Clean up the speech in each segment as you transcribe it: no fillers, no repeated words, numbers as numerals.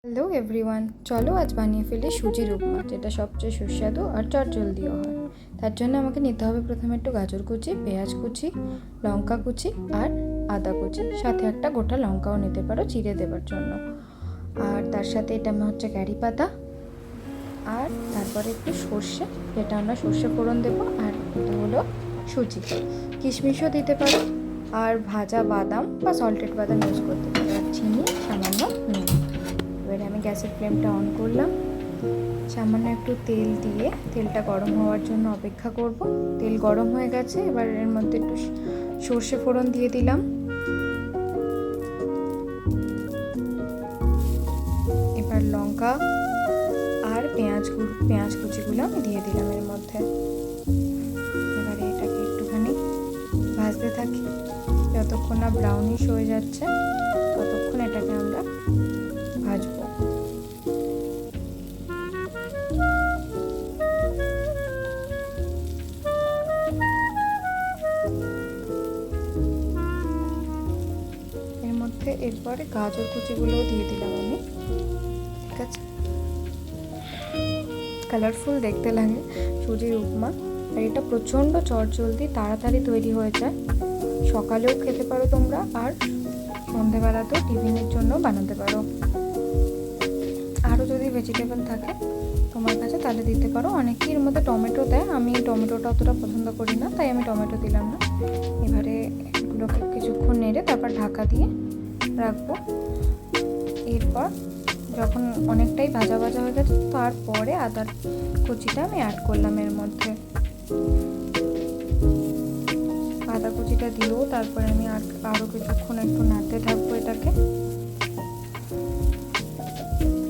Hello everyone, চলো আজ বানিয়ে ফেলি সুজির উপমা, যেটা সবচেয়ে সুস্বাদু আর চটজলদিও হয়। তার জন্য আমাকে নিতে হবে প্রথমে একটু গাজর কুচি, পেঁয়াজ কুচি, লঙ্কা কুচি আর আদা কুচি, সাথে একটা গোটা লঙ্কাও নিতে পারো চিড়ে দেওয়ার জন্য। আর তার সাথে এটা হচ্ছে কারি পাতা, আর তারপরে একটু সর্ষে, যেটা আমরা সর্ষে ফোড়ন দেবো। আর এটা হলো সুজি, কিশমিশও দিতে পারো, আর ভাজা বাদাম বা সল্টেড বাদাম ইউজ করতে পারো, আর চিনি, সামান্য নুন। এবারে আমি গ্যাসের ফ্লেমটা অন করলাম, সামান্য একটু তেল দিয়ে তেলটা গরম হওয়ার জন্য অপেক্ষা করব। তেল গরম হয়ে গেছে, এবার এর মধ্যে একটু সর্ষে ফোড়ন দিয়ে দিলাম। এবার লঙ্কা আর পেঁয়াজ কুচিগুলো আমি দিয়ে দিলাম এর মধ্যে। এবারে এটাকে একটুখানি ভাজতে থাকি, যতক্ষণ না ব্রাউনিশ হয়ে যাচ্ছে ততক্ষণ এটাকে আমরা ভাজবো। এর মধ্যে এরপরে গাজর কুচিগুলোও দিয়ে দিলাম আমি। ঠিক আছে, কালারফুল দেখতে লাগে সুজির উপমা, আর এটা প্রচণ্ড চটজলদি তাড়াতাড়ি তৈরি হয়ে যায়। সকালেও খেতে পারো তোমরা, আর সন্ধেবেলাতেও টিফিনের জন্য বানাতে পারো। আরও যদি ভেজিটেবল থাকে তোমার কাছে তাহলে দিতে পারো। অনেকেই এর মধ্যে টমেটো দেয়, আমি টমেটোটা অতটা পছন্দ করি না, তাই আমি টমেটো দিলাম না। এবারে এগুলোকে কিছুক্ষণ নেড়ে তারপর ঢাকা দিয়ে রাখবো। এরপর যখন অনেকটাই ভাজা ভাজা হয়ে গেছে, তারপরে আদার কুচিটা আমি অ্যাড করলাম এর মধ্যে। আদা কুচিটা দিয়েও তারপরে আমি আরও কিছুক্ষণ একটু নাড়তে থাকবো এটাকে।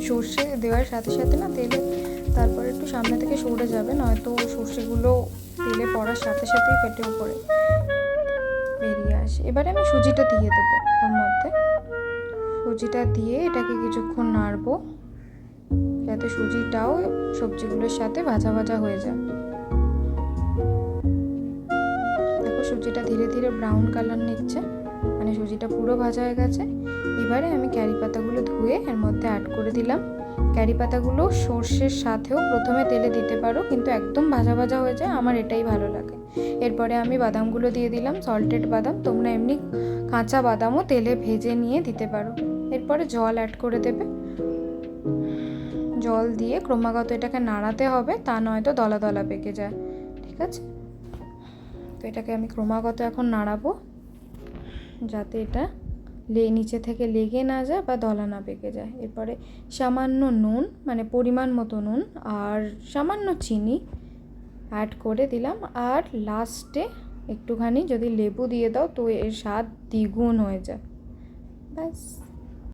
সর্ষে দেওয়ার সাথে সাথে না তেলে তারপরে একটু সামনে থেকে সরে যাবে, নয়তো সর্ষেগুলো তেলে পড়ার সাথে সাথেই ফেটেও পড়ে বেরিয়ে আসে। এবারে আমি সুজিটা দিয়ে দেবো ওর মধ্যে। সুজিটা দিয়ে এটাকে কিছুক্ষণ নাড়বো, যাতে সুজিটাও সবজিগুলোর সাথে ভাজা ভাজা হয়ে যায়। দেখো সুজিটা ধীরে ধীরে ব্রাউন কালার নিচ্ছে, মানে সুজিটা পুরো ভাজা হয়ে গেছে। এবারে আমি ক্যারি পাতাগুলো ধুয়ে এর মধ্যে অ্যাড করে দিলাম। ক্যারি পাতাগুলো সর্ষের সাথেও প্রথমে তেলে দিতে পারো, কিন্তু একদম ভাজা ভাজা হয়ে যায়, আমার এটাই ভালো লাগে। এরপরে আমি বাদামগুলো দিয়ে দিলাম, সল্টেড বাদাম। তোমরা এমনি কাঁচা বাদামও তেলে ভেজে নিয়ে দিতে পারো। এরপরে জল অ্যাড করে দেবে। জল দিয়ে ক্রমাগত এটাকে নাড়াতে হবে, তা নয়তো দলা দলা পেকে যায়। ঠিক আছে, তো এটাকে আমি ক্রমাগত এখন নাড়াবো, যাতে এটা নিচে থেকে লেগে না যায় বা দলা না পেকে যায়। এরপরে সামান্য নুন, মানে পরিমাণ মতো নুন, আর সামান্য চিনি অ্যাড করে দিলাম। আর লাস্টে একটুখানি যদি লেবু দিয়ে দাও তো এর স্বাদ দ্বিগুণ হয়ে যায়। ব্যাস।